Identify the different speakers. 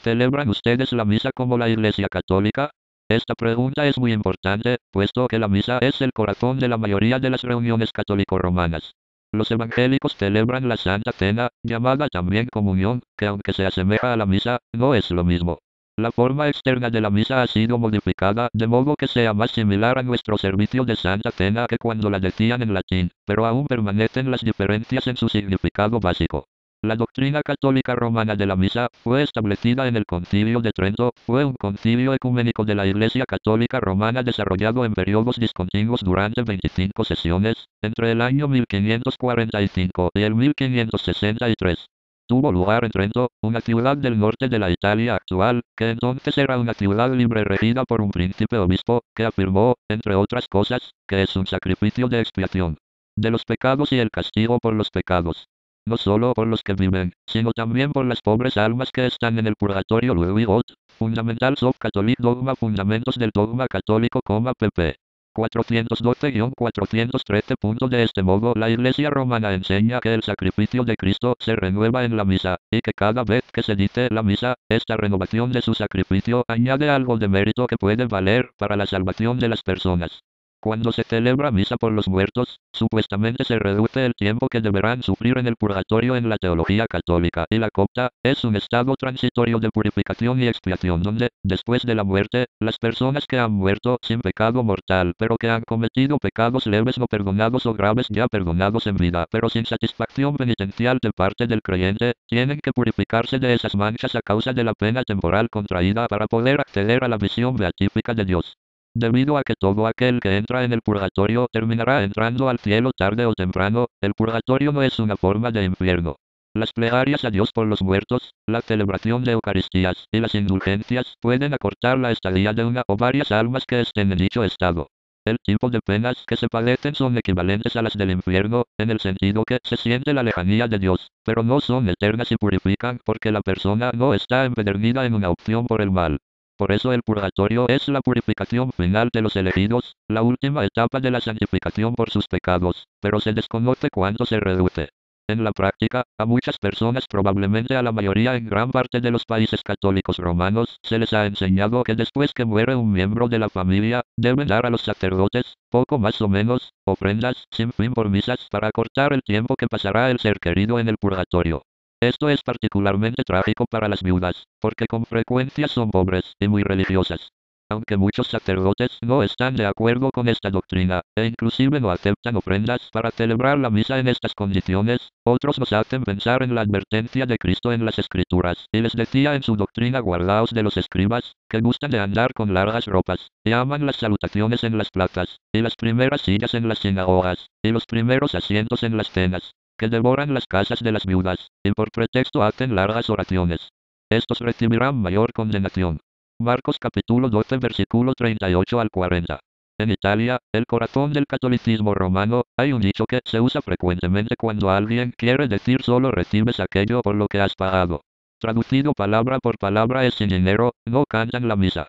Speaker 1: ¿Celebran ustedes la misa como la Iglesia Católica? Esta pregunta es muy importante, puesto que la misa es el corazón de la mayoría de las reuniones católico-romanas. Los evangélicos celebran la Santa Cena, llamada también comunión, que aunque se asemeja a la misa, no es lo mismo. La forma externa de la misa ha sido modificada, de modo que sea más similar a nuestro servicio de Santa Cena que cuando la decían en latín, pero aún permanecen las diferencias en su significado básico. La doctrina católica romana de la misa fue establecida en el Concilio de Trento, fue un concilio ecuménico de la Iglesia Católica Romana desarrollado en periodos discontinuos durante 25 sesiones, entre el año 1545 y el 1563. Tuvo lugar en Trento, una ciudad del norte de la Italia actual, que entonces era una ciudad libre regida por un príncipe obispo, que afirmó, entre otras cosas, que es un sacrificio de expiación de los pecados y el castigo por los pecados. No solo por los que viven, sino también por las pobres almas que están en el purgatorio. Louis Gott, Fundamentals of Catholic Dogma, Fundamentos del Dogma Católico, pp. 412-413. De este modo, la Iglesia romana enseña que el sacrificio de Cristo se renueva en la misa, y que cada vez que se dice la misa, esta renovación de su sacrificio añade algo de mérito que puede valer para la salvación de las personas. Cuando se celebra misa por los muertos, supuestamente se reduce el tiempo que deberán sufrir en el purgatorio en la teología católica, y la copta es un estado transitorio de purificación y expiación donde, después de la muerte, las personas que han muerto sin pecado mortal, pero que han cometido pecados leves no perdonados o graves ya perdonados en vida, pero sin satisfacción penitencial de parte del creyente, tienen que purificarse de esas manchas a causa de la pena temporal contraída para poder acceder a la visión beatífica de Dios. Debido a que todo aquel que entra en el purgatorio terminará entrando al cielo tarde o temprano, el purgatorio no es una forma de infierno. Las plegarias a Dios por los muertos, la celebración de Eucaristías y las indulgencias pueden acortar la estadía de una o varias almas que estén en dicho estado. El tipo de penas que se padecen son equivalentes a las del infierno, en el sentido que se siente la lejanía de Dios, pero no son eternas y purifican porque la persona no está empedernida en una opción por el mal. Por eso el purgatorio es la purificación final de los elegidos, la última etapa de la santificación por sus pecados, pero se desconoce cuánto se reduce. En la práctica, a muchas personas, probablemente a la mayoría en gran parte de los países católicos romanos, se les ha enseñado que después que muere un miembro de la familia, deben dar a los sacerdotes, poco más o menos, ofrendas sin fin por misas para acortar el tiempo que pasará el ser querido en el purgatorio. Esto es particularmente trágico para las viudas, porque con frecuencia son pobres y muy religiosas. Aunque muchos sacerdotes no están de acuerdo con esta doctrina, e inclusive no aceptan ofrendas para celebrar la misa en estas condiciones, otros nos hacen pensar en la advertencia de Cristo en las Escrituras, y les decía en su doctrina: guardaos de los escribas, que gustan de andar con largas ropas, y aman las salutaciones en las plazas, y las primeras sillas en las sinagogas, y los primeros asientos en las cenas, que devoran las casas de las viudas, y por pretexto hacen largas oraciones. Estos recibirán mayor condenación. Marcos capítulo 12 versículo 38 al 40. En Italia, el corazón del catolicismo romano, hay un dicho que se usa frecuentemente cuando alguien quiere decir solo recibes aquello por lo que has pagado. Traducido palabra por palabra es: sin dinero, no cantan la misa.